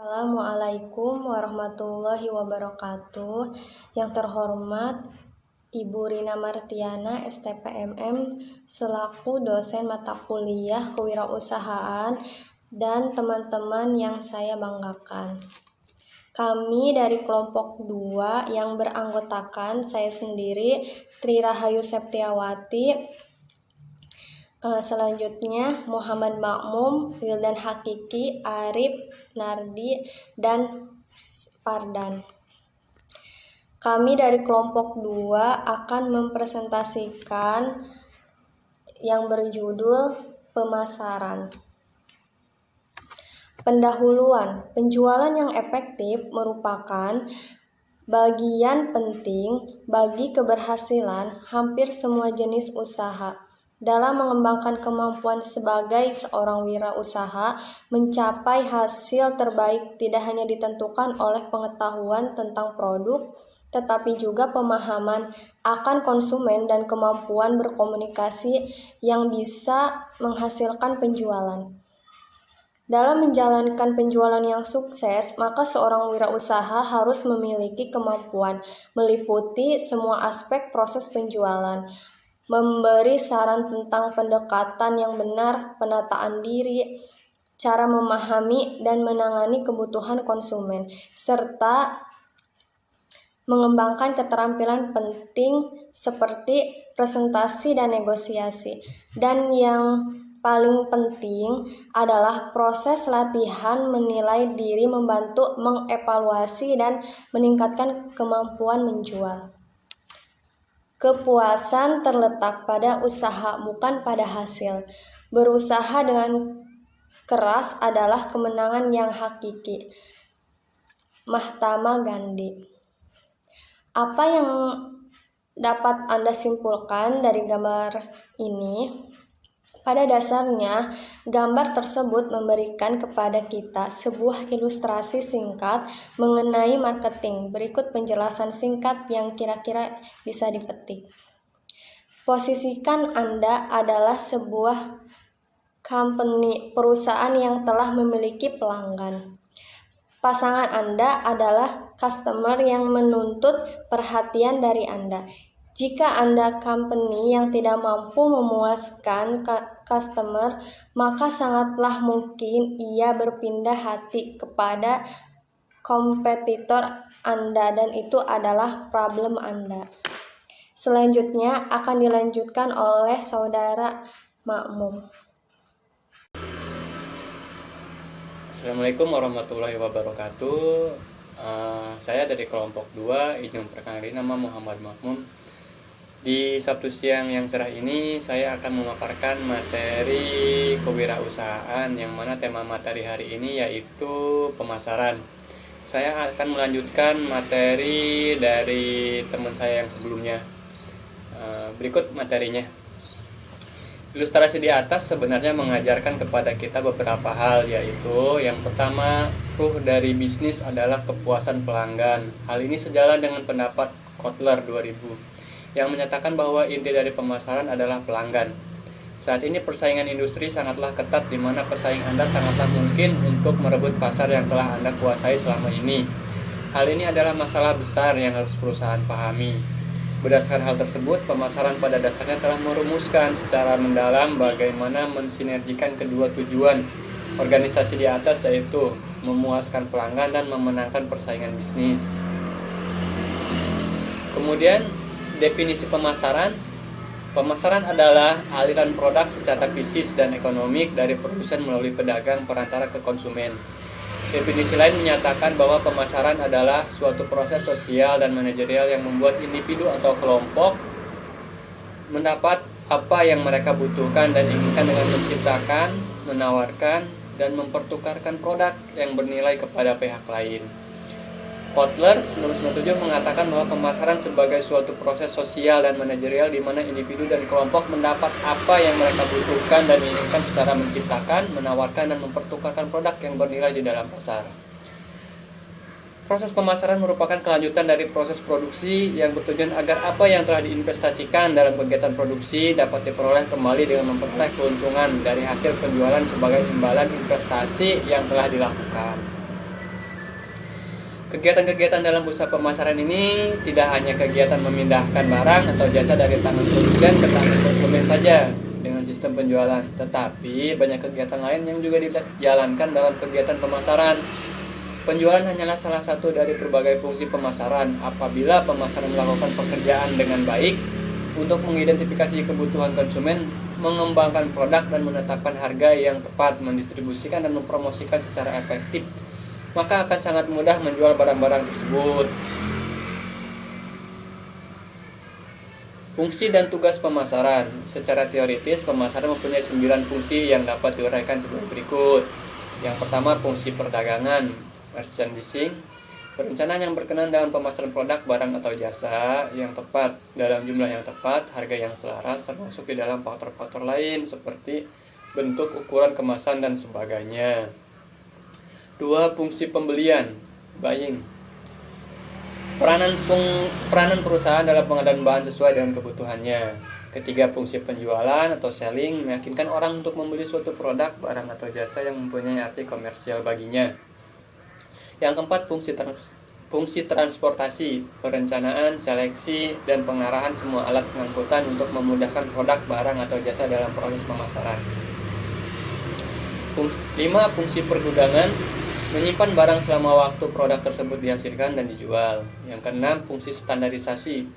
Assalamualaikum warahmatullahi wabarakatuh. Yang terhormat Ibu Rina Martiana, STPMM, selaku dosen mata kuliah kewirausahaan dan teman-teman yang saya banggakan. Kami dari kelompok 2 yang beranggotakan saya sendiri, Tri Rahayu Septiawati, selanjutnya Muhammad Makmum, Wildan Hakiki, Arif, Nardi, dan Fardan. Kami dari kelompok 2 akan mempresentasikan yang berjudul pemasaran. Pendahuluan, penjualan yang efektif merupakan bagian penting bagi keberhasilan hampir semua jenis usaha. Dalam mengembangkan kemampuan sebagai seorang wirausaha, mencapai hasil terbaik tidak hanya ditentukan oleh pengetahuan tentang produk, tetapi juga pemahaman akan konsumen dan kemampuan berkomunikasi yang bisa menghasilkan penjualan. Dalam menjalankan penjualan yang sukses, maka seorang wirausaha harus memiliki kemampuan meliputi semua aspek proses penjualan, memberi saran tentang pendekatan yang benar, penataan diri, cara memahami dan menangani kebutuhan konsumen, serta mengembangkan keterampilan penting seperti presentasi dan negosiasi. Dan yang paling penting adalah proses latihan menilai diri, membantu mengevaluasi dan meningkatkan kemampuan menjual. Kepuasan terletak pada usaha, bukan pada hasil. Berusaha dengan keras adalah kemenangan yang hakiki. Mahatma Gandhi. Apa yang dapat Anda simpulkan dari gambar ini? Pada dasarnya, gambar tersebut memberikan kepada kita sebuah ilustrasi singkat mengenai marketing. Berikut penjelasan singkat yang kira-kira bisa dipetik. Posisikan Anda adalah sebuah company, perusahaan yang telah memiliki pelanggan. Pasangan Anda adalah customer yang menuntut perhatian dari Anda. Jika Anda company yang tidak mampu memuaskan customer, maka sangatlah mungkin ia berpindah hati kepada kompetitor Anda, dan itu adalah problem Anda. Selanjutnya akan dilanjutkan oleh Saudara Makmum. Assalamualaikum warahmatullahi wabarakatuh. Saya dari kelompok 2, izin memperkenalkan nama Muhammad Makmum. Di Sabtu siang yang cerah ini saya akan memaparkan materi kewirausahaan, yang mana tema materi hari ini yaitu pemasaran. Saya akan melanjutkan materi dari teman saya yang sebelumnya. Berikut materinya. Ilustrasi di atas sebenarnya mengajarkan kepada kita beberapa hal, yaitu yang pertama, ruh dari bisnis adalah kepuasan pelanggan. Hal ini sejalan dengan pendapat Kotler 2000 yang menyatakan bahwa inti dari pemasaran adalah pelanggan. Saat ini persaingan industri sangatlah ketat, di mana pesaing Anda sangatlah mungkin untuk merebut pasar yang telah Anda kuasai selama ini. Hal ini adalah masalah besar yang harus perusahaan pahami. Berdasarkan hal tersebut, pemasaran pada dasarnya telah merumuskan secara mendalam bagaimana mensinergikan kedua tujuan organisasi di atas, yaitu memuaskan pelanggan dan memenangkan persaingan bisnis. Kemudian, definisi pemasaran. Pemasaran adalah aliran produk secara fisik dan ekonomik dari produsen melalui pedagang perantara ke konsumen. Definisi lain menyatakan bahwa pemasaran adalah suatu proses sosial dan manajerial yang membuat individu atau kelompok mendapat apa yang mereka butuhkan dan inginkan dengan menciptakan, menawarkan, dan mempertukarkan produk yang bernilai kepada pihak lain. Kotler 1997 mengatakan bahwa pemasaran sebagai suatu proses sosial dan manajerial di mana individu dan kelompok mendapat apa yang mereka butuhkan dan inginkan secara menciptakan, menawarkan, dan mempertukarkan produk yang bernilai di dalam pasar. Proses pemasaran merupakan kelanjutan dari proses produksi yang bertujuan agar apa yang telah diinvestasikan dalam kegiatan produksi dapat diperoleh kembali dengan memperoleh keuntungan dari hasil penjualan sebagai imbalan investasi yang telah dilakukan. Kegiatan-kegiatan dalam usaha pemasaran ini tidak hanya kegiatan memindahkan barang atau jasa dari tangan produsen ke tangan konsumen saja dengan sistem penjualan, tetapi banyak kegiatan lain yang juga dijalankan dalam kegiatan pemasaran. Penjualan hanyalah salah satu dari berbagai fungsi pemasaran. Apabila pemasaran melakukan pekerjaan dengan baik untuk mengidentifikasi kebutuhan konsumen, mengembangkan produk dan menetapkan harga yang tepat, mendistribusikan dan mempromosikan secara efektif, maka akan sangat mudah menjual barang-barang tersebut. Fungsi dan tugas pemasaran. Secara teoritis, pemasaran mempunyai 9 fungsi yang dapat diuraikan sebagai berikut. Yang pertama, fungsi perdagangan, merchandising. Perencanaan yang berkenan dalam pemasaran produk, barang atau jasa yang tepat, dalam jumlah yang tepat, harga yang selaras, termasuk di dalam faktor-faktor lain seperti bentuk, ukuran, kemasan, dan sebagainya. 2. Fungsi pembelian, buying. Peranan perusahaan dalam pengadaan bahan sesuai dengan kebutuhannya. Ketiga, fungsi penjualan atau selling, meyakinkan orang untuk membeli suatu produk, barang atau jasa yang mempunyai arti komersial baginya. Yang keempat, fungsi transportasi, perencanaan, seleksi, dan pengarahan semua alat pengangkutan untuk memudahkan produk, barang atau jasa dalam proses pemasaran. 5. Fungsi pergudangan, menyimpan barang selama waktu produk tersebut dihasilkan dan dijual. Yang keenam, fungsi standarisasi,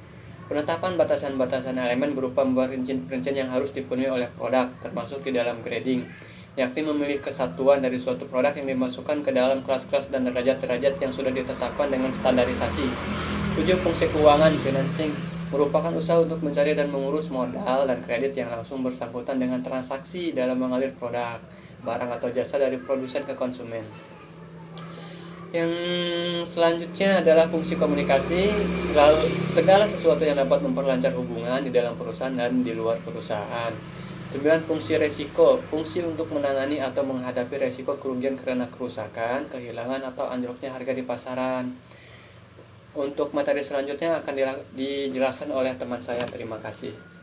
penetapan batasan-batasan elemen berupa perincian-perincian yang harus dipenuhi oleh produk, termasuk di dalam grading, yakni memilih kesatuan dari suatu produk yang dimasukkan ke dalam kelas-kelas dan derajat-derajat yang sudah ditetapkan dengan standarisasi. 7. Fungsi keuangan, financing, merupakan usaha untuk mencari dan mengurus modal dan kredit yang langsung bersangkutan dengan transaksi dalam mengalir produk, barang atau jasa dari produsen ke konsumen. Yang selanjutnya adalah fungsi komunikasi, segala sesuatu yang dapat memperlancar hubungan di dalam perusahaan dan di luar perusahaan. 9. Fungsi resiko, fungsi untuk menangani atau menghadapi resiko kerugian karena kerusakan, kehilangan atau anjloknya harga di pasaran. Untuk materi selanjutnya akan dijelaskan oleh teman saya. Terima kasih.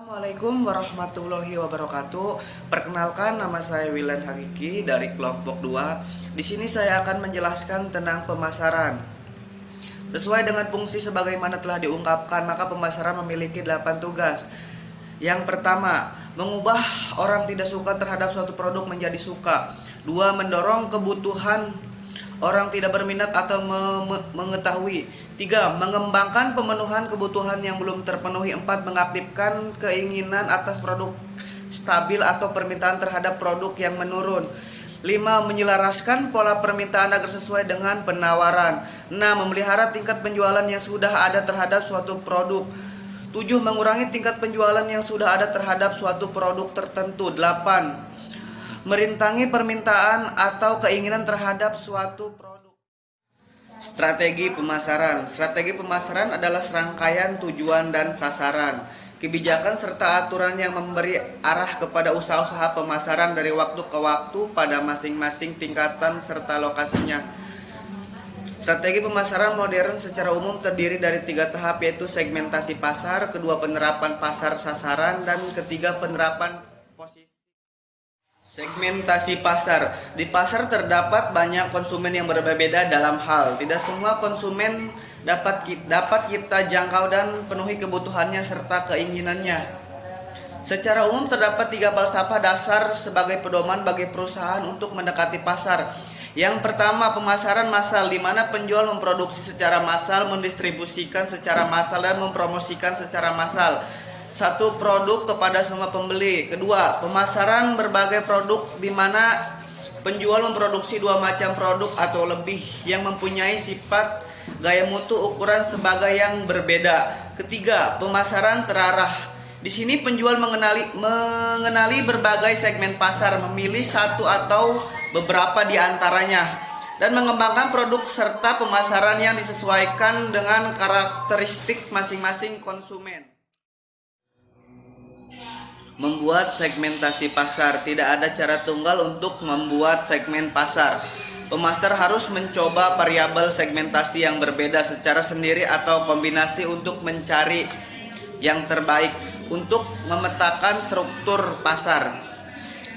Assalamualaikum warahmatullahi wabarakatuh. Perkenalkan, nama saya Wilan Hakiki dari kelompok 2. Di sini saya akan menjelaskan tentang pemasaran. Sesuai dengan fungsi sebagaimana telah diungkapkan, maka pemasaran memiliki 8 tugas. Yang pertama, mengubah orang tidak suka terhadap suatu produk menjadi suka. 2. Mendorong kebutuhan orang tidak berminat atau mengetahui. 3. Mengembangkan pemenuhan kebutuhan yang belum terpenuhi. 4. Mengaktifkan keinginan atas produk stabil atau permintaan terhadap produk yang menurun. 5. Menyelaraskan pola permintaan agar sesuai dengan penawaran. 6. Memelihara tingkat penjualan yang sudah ada terhadap suatu produk. 7. Mengurangi tingkat penjualan yang sudah ada terhadap suatu produk tertentu. 8. Merintangi permintaan atau keinginan terhadap suatu produk. Strategi pemasaran. Strategi pemasaran adalah serangkaian tujuan dan sasaran, kebijakan serta aturan yang memberi arah kepada usaha-usaha pemasaran dari waktu ke waktu pada masing-masing tingkatan serta lokasinya. Strategi pemasaran modern secara umum terdiri dari 3 tahap, yaitu segmentasi pasar, kedua penerapan pasar sasaran, dan ketiga penerapan posisi. Segmentasi pasar. Di pasar terdapat banyak konsumen yang berbeda dalam hal. Tidak semua konsumen dapat kita jangkau dan penuhi kebutuhannya serta keinginannya. Secara umum terdapat 3 falsafah dasar sebagai pedoman bagi perusahaan untuk mendekati pasar. Yang pertama, pemasaran massal, di mana penjual memproduksi secara massal, mendistribusikan secara massal, dan mempromosikan secara massal satu produk kepada semua pembeli. Kedua, pemasaran berbagai produk, di mana penjual memproduksi 2 macam produk atau lebih yang mempunyai sifat, gaya mutu, ukuran sebagai yang berbeda. Ketiga, pemasaran terarah. Di sini penjual mengenali berbagai segmen pasar, memilih satu atau beberapa di antaranya, dan mengembangkan produk serta pemasaran yang disesuaikan dengan karakteristik masing-masing konsumen. Membuat segmentasi pasar. Tidak ada cara tunggal untuk membuat segmen pasar. Pemasar harus mencoba variabel segmentasi yang berbeda secara sendiri atau kombinasi untuk mencari yang terbaik untuk memetakan struktur pasar.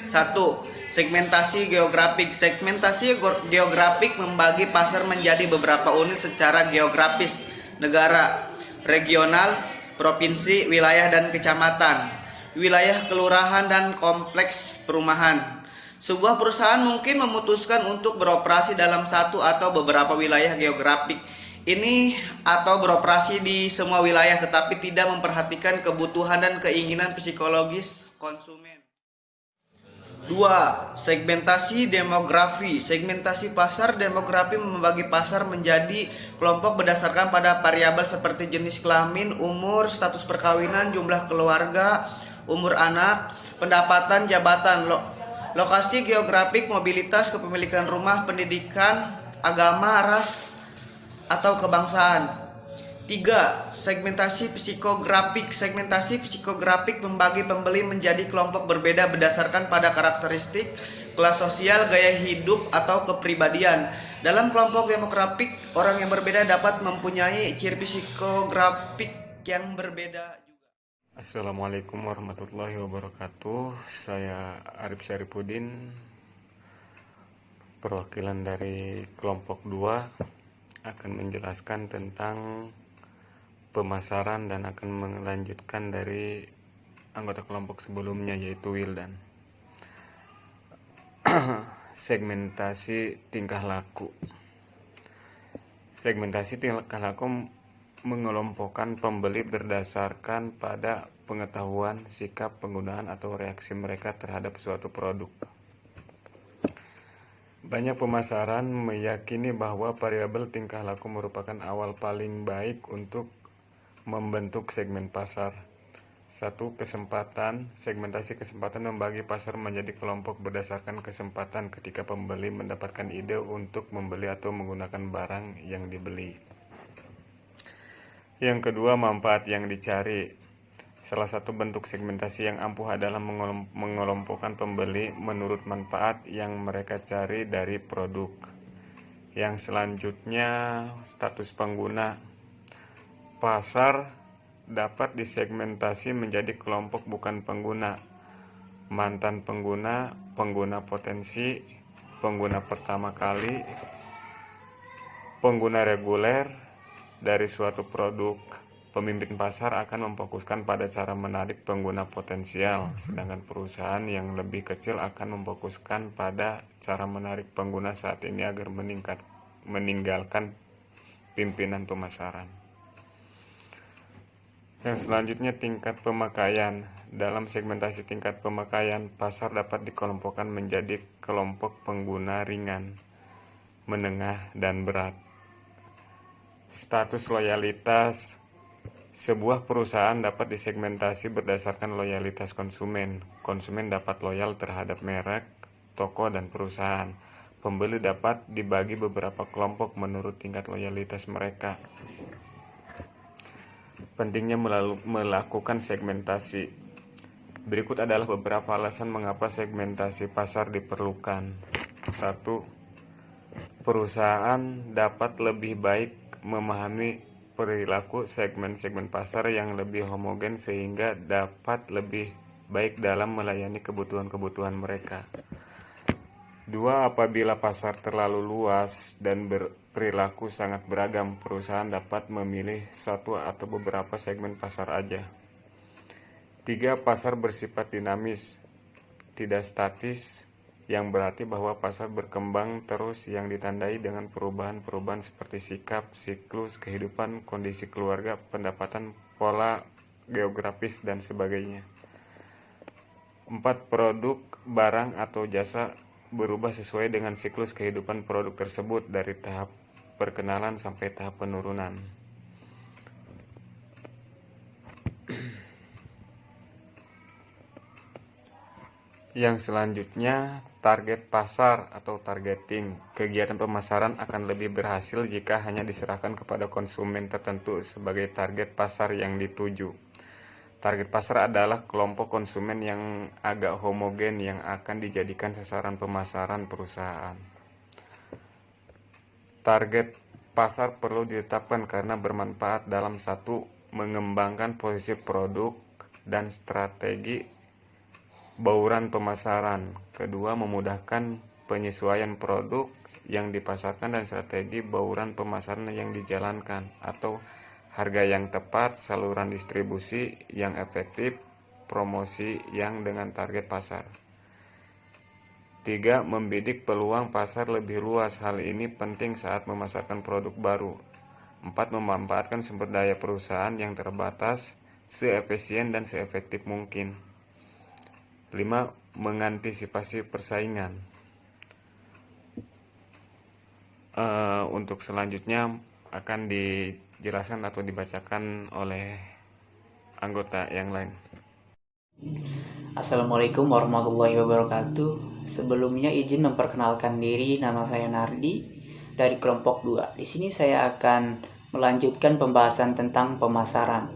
1. Segmentasi geografik. Segmentasi geografik membagi pasar menjadi beberapa unit secara geografis: negara, regional, provinsi, wilayah dan kecamatan, wilayah kelurahan dan kompleks perumahan. Sebuah perusahaan mungkin memutuskan untuk beroperasi dalam satu atau beberapa wilayah geografik ini atau beroperasi di semua wilayah, tetapi tidak memperhatikan kebutuhan dan keinginan psikologis konsumen. 2. Segmentasi demografi. Segmentasi pasar demografi membagi pasar menjadi kelompok berdasarkan pada variabel seperti jenis kelamin, umur, status perkawinan, jumlah keluarga, umur anak, pendapatan, jabatan, lokasi geografik, mobilitas, kepemilikan rumah, pendidikan, agama, ras, atau kebangsaan. 3. Segmentasi psikografik. Segmentasi psikografik membagi pembeli menjadi kelompok berbeda berdasarkan pada karakteristik, kelas sosial, gaya hidup, atau kepribadian. Dalam kelompok demografik, orang yang berbeda dapat mempunyai ciri psikografik yang berbeda. Assalamualaikum warahmatullahi wabarakatuh. Saya Arif Syarifudin, perwakilan dari kelompok 2, akan menjelaskan tentang pemasaran dan akan melanjutkan dari anggota kelompok sebelumnya, yaitu Wildan. Segmentasi tingkah laku. Segmentasi tingkah laku mengelompokkan pembeli berdasarkan pada pengetahuan, sikap, penggunaan, atau reaksi mereka terhadap suatu produk. Banyak pemasaran meyakini bahwa variabel tingkah laku merupakan awal paling baik untuk membentuk segmen pasar. 1. Kesempatan. Segmentasi kesempatan membagi pasar menjadi kelompok berdasarkan kesempatan ketika pembeli mendapatkan ide untuk membeli atau menggunakan barang yang dibeli. Yang kedua, manfaat yang dicari. Salah satu bentuk segmentasi yang ampuh adalah mengelompokkan pembeli menurut manfaat yang mereka cari dari produk. Yang selanjutnya, status pengguna. Pasar dapat disegmentasi menjadi kelompok bukan pengguna, mantan pengguna, pengguna potensi, pengguna pertama kali, pengguna reguler. Dari suatu produk, pemimpin pasar akan memfokuskan pada cara menarik pengguna potensial, sedangkan perusahaan yang lebih kecil akan memfokuskan pada cara menarik pengguna saat ini agar meninggalkan pimpinan pemasaran. Yang selanjutnya, tingkat pemakaian. Dalam segmentasi tingkat pemakaian, pasar dapat dikelompokkan menjadi kelompok pengguna ringan, menengah, dan berat. Status loyalitas. Sebuah perusahaan dapat disegmentasi berdasarkan loyalitas konsumen. Konsumen dapat loyal terhadap merek, toko, dan perusahaan. Pembeli dapat dibagi beberapa kelompok menurut tingkat loyalitas mereka. Pentingnya melakukan segmentasi. Berikut adalah beberapa alasan mengapa segmentasi pasar diperlukan. 1. Perusahaan dapat lebih baik memahami perilaku segmen-segmen pasar yang lebih homogen sehingga dapat lebih baik dalam melayani kebutuhan-kebutuhan mereka. 2. Apabila pasar terlalu luas dan berperilaku sangat beragam, perusahaan dapat memilih satu atau beberapa segmen pasar aja. 3. Pasar bersifat dinamis, tidak statis, yang berarti bahwa pasar berkembang terus yang ditandai dengan perubahan-perubahan seperti sikap, siklus, kehidupan, kondisi keluarga, pendapatan, pola geografis, dan sebagainya. 4. Produk, barang, atau jasa berubah sesuai dengan siklus kehidupan produk tersebut dari tahap perkenalan sampai tahap penurunan. Yang selanjutnya, target pasar atau targeting. Kegiatan pemasaran akan lebih berhasil jika hanya diserahkan kepada konsumen tertentu sebagai target pasar yang dituju. Target pasar adalah kelompok konsumen yang agak homogen yang akan dijadikan sasaran pemasaran perusahaan. Target pasar perlu ditetapkan karena bermanfaat dalam 1. Mengembangkan posisi produk dan strategi bauran pemasaran. Kedua, memudahkan penyesuaian produk yang dipasarkan dan strategi bauran pemasaran yang dijalankan, atau harga yang tepat, saluran distribusi yang efektif, promosi yang dengan target pasar. 3. Membidik peluang pasar lebih luas. Hal ini penting saat memasarkan produk baru. 4. Memanfaatkan sumber daya perusahaan yang terbatas seefisien dan seefektif mungkin. 5. Mengantisipasi persaingan. Untuk selanjutnya akan dijelaskan atau dibacakan oleh anggota yang lain. Assalamualaikum warahmatullahi wabarakatuh. Sebelumnya izin memperkenalkan diri, nama saya Nardi dari kelompok 2. Di sini saya akan melanjutkan pembahasan tentang pemasaran.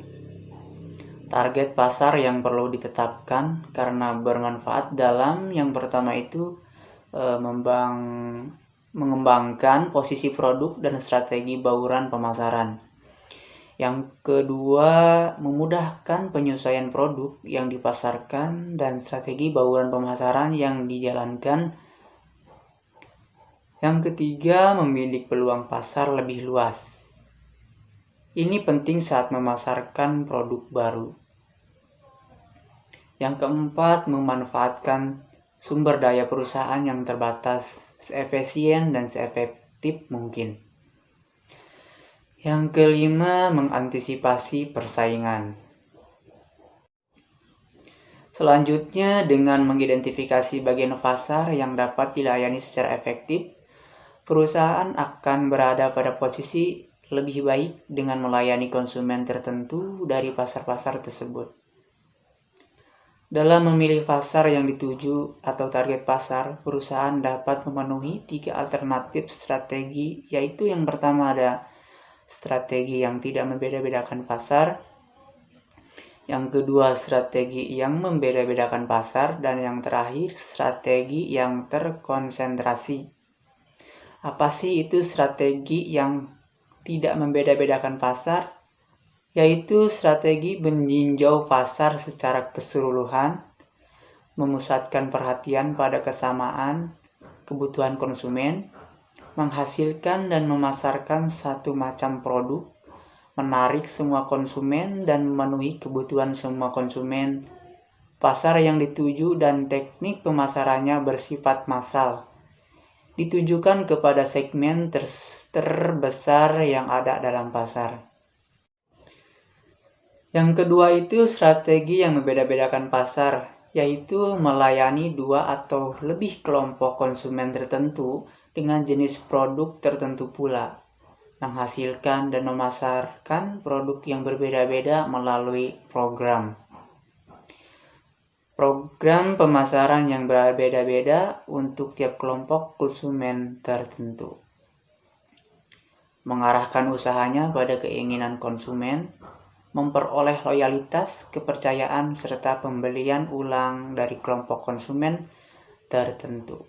Target pasar yang perlu ditetapkan karena bermanfaat dalam yang pertama itu mengembangkan posisi produk dan strategi bauran pemasaran. Yang kedua, memudahkan penyesuaian produk yang dipasarkan dan strategi bauran pemasaran yang dijalankan. Yang ketiga, membidik peluang pasar lebih luas. Ini penting saat memasarkan produk baru. Yang keempat, memanfaatkan sumber daya perusahaan yang terbatas seefisien dan seefektif mungkin. Yang kelima, mengantisipasi persaingan. Selanjutnya, dengan mengidentifikasi bagian pasar yang dapat dilayani secara efektif, perusahaan akan berada pada posisi lebih baik dengan melayani konsumen tertentu dari pasar-pasar tersebut. Dalam memilih pasar yang dituju atau target pasar, perusahaan dapat memenuhi 3 alternatif strategi, yaitu yang pertama ada strategi yang tidak membeda-bedakan pasar, yang kedua strategi yang membeda-bedakan pasar, dan yang terakhir strategi yang terkonsentrasi. Apa sih itu strategi yang tidak membeda-bedakan pasar? Yaitu strategi meninjau pasar secara keseluruhan, memusatkan perhatian pada kesamaan kebutuhan konsumen, menghasilkan dan memasarkan satu macam produk, menarik semua konsumen dan memenuhi kebutuhan semua konsumen. Pasar yang dituju dan teknik pemasarannya bersifat massal, ditujukan kepada segmen terbesar yang ada dalam pasar. Yang kedua itu strategi yang membeda-bedakan pasar, yaitu melayani 2 atau lebih kelompok konsumen tertentu dengan jenis produk tertentu pula, menghasilkan dan memasarkan produk yang berbeda-beda melalui program pemasaran yang berbeda-beda untuk tiap kelompok konsumen tertentu. Mengarahkan usahanya pada keinginan konsumen, memperoleh loyalitas, kepercayaan, serta pembelian ulang dari kelompok konsumen tertentu.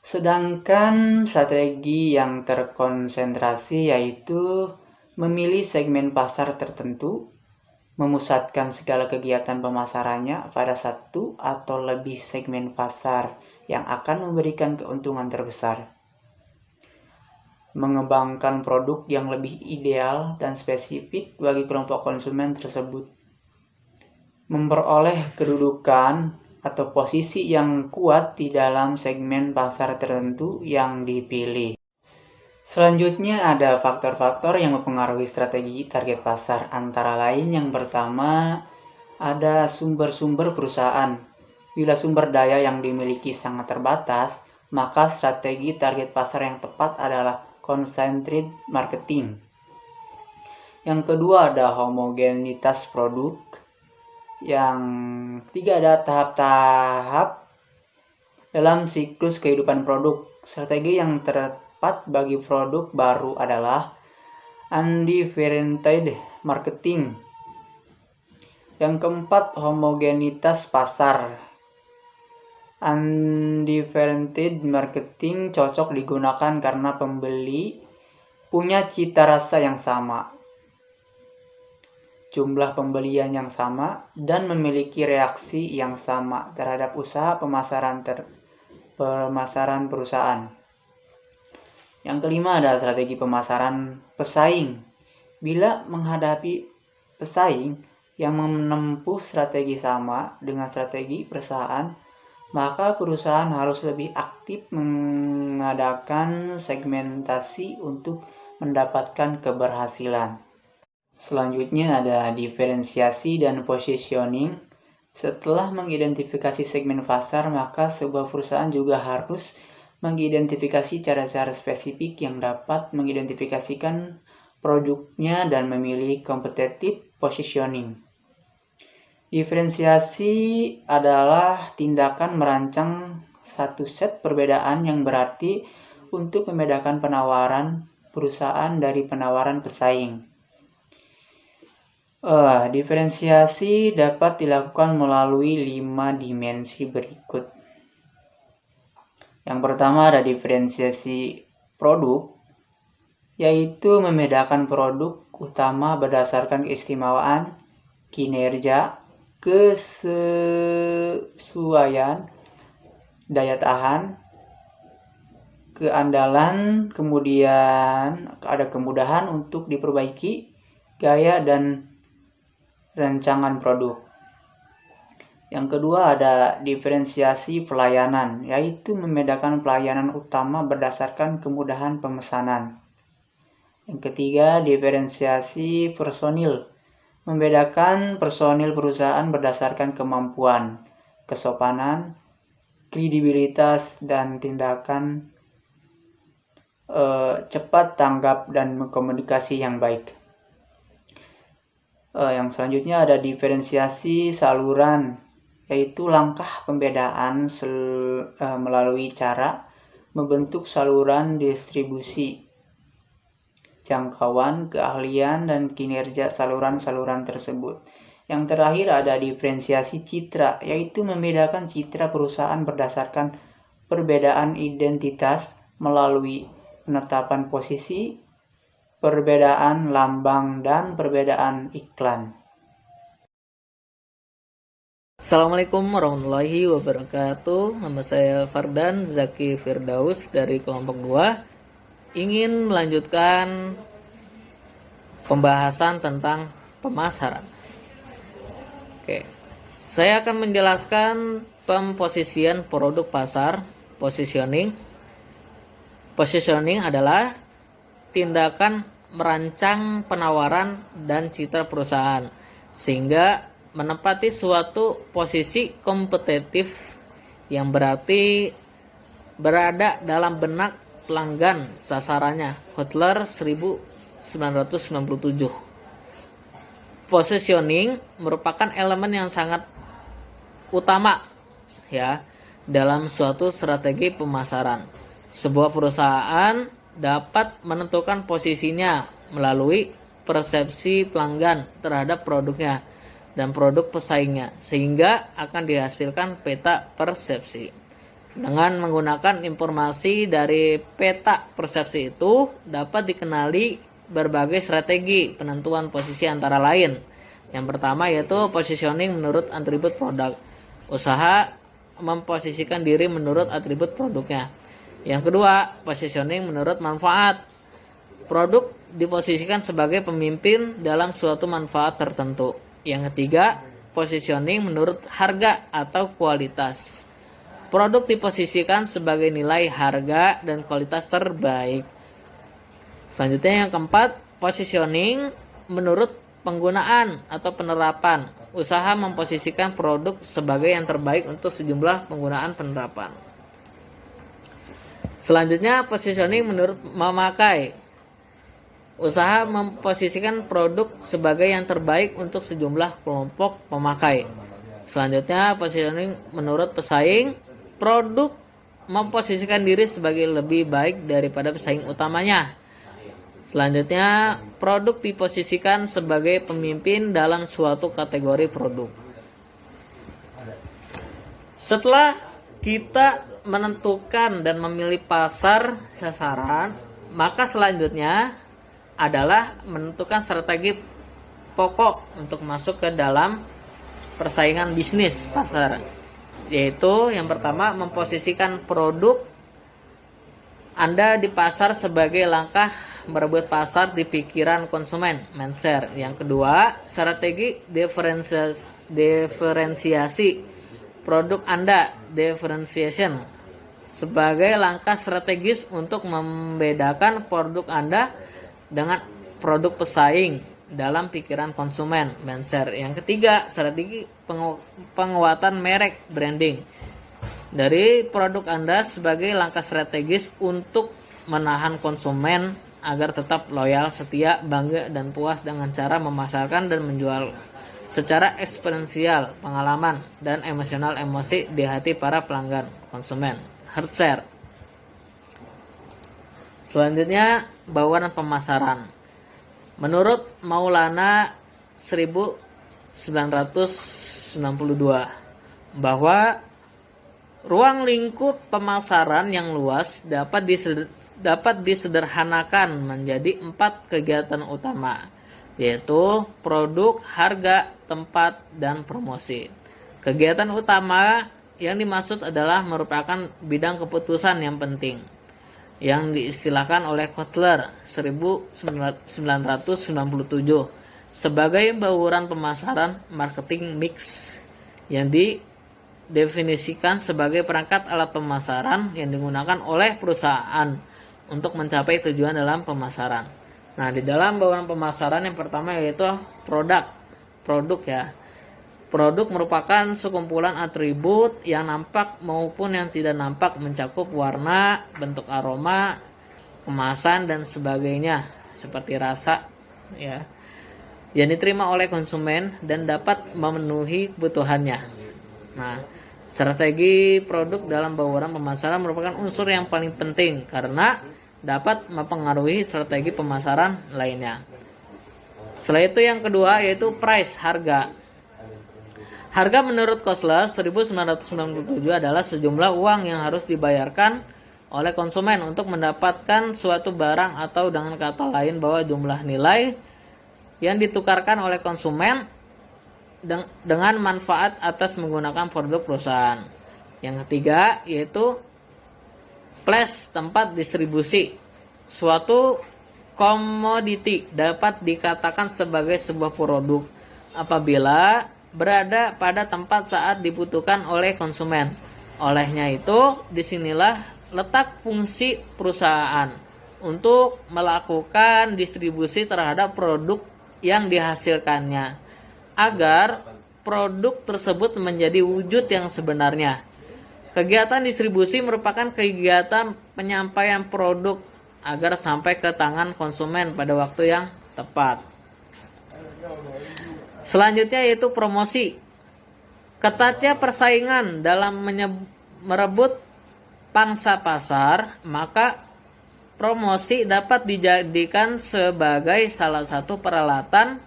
Sedangkan strategi yang terkonsentrasi yaitu memilih segmen pasar tertentu, memusatkan segala kegiatan pemasarannya pada satu atau lebih segmen pasar yang akan memberikan keuntungan terbesar. Mengembangkan produk yang lebih ideal dan spesifik bagi kelompok konsumen tersebut. Memperoleh kedudukan atau posisi yang kuat di dalam segmen pasar tertentu yang dipilih. Selanjutnya ada faktor-faktor yang mempengaruhi strategi target pasar. Antara lain yang pertama ada sumber-sumber perusahaan. Bila sumber daya yang dimiliki sangat terbatas, maka strategi target pasar yang tepat adalah concentrated marketing. Yang kedua ada homogenitas produk. Yang ketiga ada tahap-tahap dalam siklus kehidupan produk. Strategi yang tepat bagi produk baru adalah undifferentiated marketing. Yang keempat, homogenitas pasar. Undifferentiated marketing cocok digunakan karena pembeli punya cita rasa yang sama. jumlah pembelian yang sama, dan memiliki reaksi yang sama terhadap usaha pemasaran perusahaan. Yang kelima adalah strategi pemasaran pesaing. Bila menghadapi pesaing yang menempuh strategi sama dengan strategi perusahaan, maka perusahaan harus lebih aktif mengadakan segmentasi untuk mendapatkan keberhasilan. Selanjutnya ada diferensiasi dan positioning. Setelah mengidentifikasi segmen pasar, maka sebuah perusahaan juga harus mengidentifikasi cara-cara spesifik yang dapat mengidentifikasikan produknya dan memilih competitive positioning. Diferensiasi adalah tindakan merancang satu set perbedaan yang berarti untuk membedakan penawaran perusahaan dari penawaran pesaing. Diferensiasi dapat dilakukan melalui 5 dimensi berikut. Yang pertama ada diferensiasi produk, yaitu membedakan produk utama berdasarkan keistimewaan, kinerja, kesesuaian, daya tahan, keandalan, kemudian ada kemudahan untuk diperbaiki, gaya dan rancangan produk. Yang kedua ada diferensiasi pelayanan, yaitu membedakan pelayanan utama berdasarkan kemudahan pemesanan. Yang ketiga, diferensiasi personil, membedakan personil perusahaan berdasarkan kemampuan, kesopanan, kredibilitas, dan tindakan cepat tanggap dan komunikasi yang baik. Yang selanjutnya ada diferensiasi saluran, yaitu langkah pembedaan melalui cara membentuk saluran distribusi, jangkauan, keahlian, dan kinerja saluran-saluran tersebut. Yang terakhir ada diferensiasi citra, yaitu membedakan citra perusahaan berdasarkan perbedaan identitas melalui penetapan posisi, perbedaan lambang, dan perbedaan iklan. Assalamualaikum warahmatullahi wabarakatuh. Nama saya Fardan Zaki Firdaus dari kelompok 2. Ingin melanjutkan pembahasan tentang pemasaran. Oke. Saya akan menjelaskan pemposisian produk pasar, positioning. Positioning adalah tindakan merancang penawaran dan citra perusahaan sehingga menempati suatu posisi kompetitif yang berarti berada dalam benak pelanggan sasarannya. Kotler 1997. Positioning merupakan elemen yang sangat utama ya dalam suatu strategi pemasaran. Sebuah perusahaan dapat menentukan posisinya melalui persepsi pelanggan terhadap produknya dan produk pesaingnya, sehingga akan dihasilkan peta persepsi. Dengan menggunakan informasi dari peta persepsi itu dapat dikenali berbagai strategi penentuan posisi antara lain. Yang pertama yaitu positioning menurut atribut produk. Usaha memposisikan diri menurut atribut produknya. Yang kedua, positioning menurut manfaat. Produk diposisikan sebagai pemimpin dalam suatu manfaat tertentu. Yang ketiga, positioning menurut harga atau kualitas. Produk diposisikan sebagai nilai harga dan kualitas terbaik. Selanjutnya yang keempat, positioning menurut penggunaan atau penerapan. Usaha memposisikan produk sebagai yang terbaik untuk sejumlah penggunaan penerapan. Selanjutnya, positioning menurut memakai. Usaha memposisikan produk sebagai yang terbaik untuk sejumlah kelompok pemakai. Selanjutnya, positioning menurut pesaing. Produk memposisikan diri sebagai lebih baik daripada pesaing utamanya. Selanjutnya, produk diposisikan sebagai pemimpin dalam suatu kategori produk. Setelah kita menentukan dan memilih pasar sasaran, maka selanjutnya adalah menentukan strategi pokok untuk masuk ke dalam persaingan bisnis pasar, yaitu yang pertama memposisikan produk Anda di pasar sebagai langkah merebut pasar di pikiran konsumen, mindset. Yang kedua, strategi diferensiasi produk Anda, differentiation, sebagai langkah strategis untuk membedakan produk Anda dengan produk pesaing dalam pikiran konsumen, mindset. Yang ketiga, strategi penguatan merek, branding, dari produk Anda sebagai langkah strategis untuk menahan konsumen agar tetap loyal, setia, bangga, dan puas dengan cara memasarkan dan menjual secara eksponensial pengalaman dan emosional emosi di hati para pelanggan konsumen. Hard share. Selanjutnya, bauran pemasaran. Menurut Maulana 1992 bahwa ruang lingkup pemasaran yang luas dapat disederhanakan menjadi 4 kegiatan utama, yaitu produk, harga, tempat, dan promosi. Kegiatan utama yang dimaksud adalah merupakan bidang keputusan yang penting yang diistilahkan oleh Kotler 1997 sebagai bauran pemasaran marketing mix, yang didefinisikan sebagai perangkat alat pemasaran yang digunakan oleh perusahaan untuk mencapai tujuan dalam pemasaran. Nah, di dalam bauran pemasaran yang pertama yaitu produk ya. Produk merupakan sekumpulan atribut yang nampak maupun yang tidak nampak, mencakup warna, bentuk, aroma, kemasan, dan sebagainya, seperti rasa ya, yang diterima oleh konsumen dan dapat memenuhi kebutuhannya. Nah, strategi produk dalam bauran pemasaran merupakan unsur yang paling penting karena dapat mempengaruhi strategi pemasaran lainnya. Setelah itu yang kedua yaitu price, harga. Harga menurut Kotler 1997 adalah sejumlah uang yang harus dibayarkan oleh konsumen untuk mendapatkan suatu barang, atau dengan kata lain bahwa jumlah nilai yang ditukarkan oleh konsumen dengan manfaat atas menggunakan produk perusahaan. Yang ketiga yaitu place, tempat distribusi. Suatu komoditi dapat dikatakan sebagai sebuah produk apabila berada pada tempat saat dibutuhkan oleh konsumen. Olehnya itu, disinilah letak fungsi perusahaan untuk melakukan distribusi terhadap produk yang dihasilkannya, agar produk tersebut menjadi wujud yang sebenarnya. Kegiatan distribusi merupakan kegiatan penyampaian produk agar sampai ke tangan konsumen pada waktu yang tepat. Selanjutnya yaitu promosi. Ketatnya persaingan dalam merebut pangsa pasar, maka promosi dapat dijadikan sebagai salah satu peralatan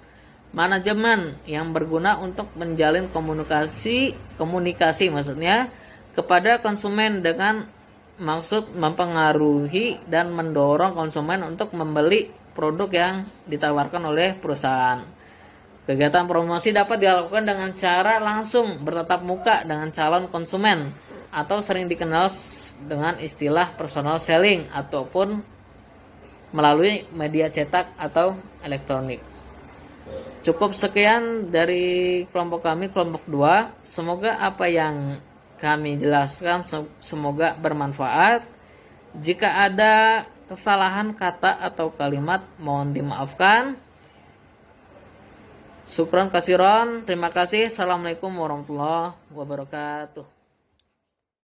manajemen yang berguna untuk menjalin komunikasi maksudnya kepada konsumen dengan maksud mempengaruhi dan mendorong konsumen untuk membeli produk yang ditawarkan oleh perusahaan. Kegiatan promosi dapat dilakukan dengan cara langsung bertatap muka dengan calon konsumen, atau sering dikenal dengan istilah personal selling, ataupun melalui media cetak atau elektronik. Cukup sekian dari kelompok kami, kelompok 2. Semoga apa yang kami jelaskan semoga bermanfaat. Jika ada kesalahan kata atau kalimat, mohon dimaafkan. Syukran kasiron. Terima kasih. Assalamualaikum warahmatullahi wabarakatuh.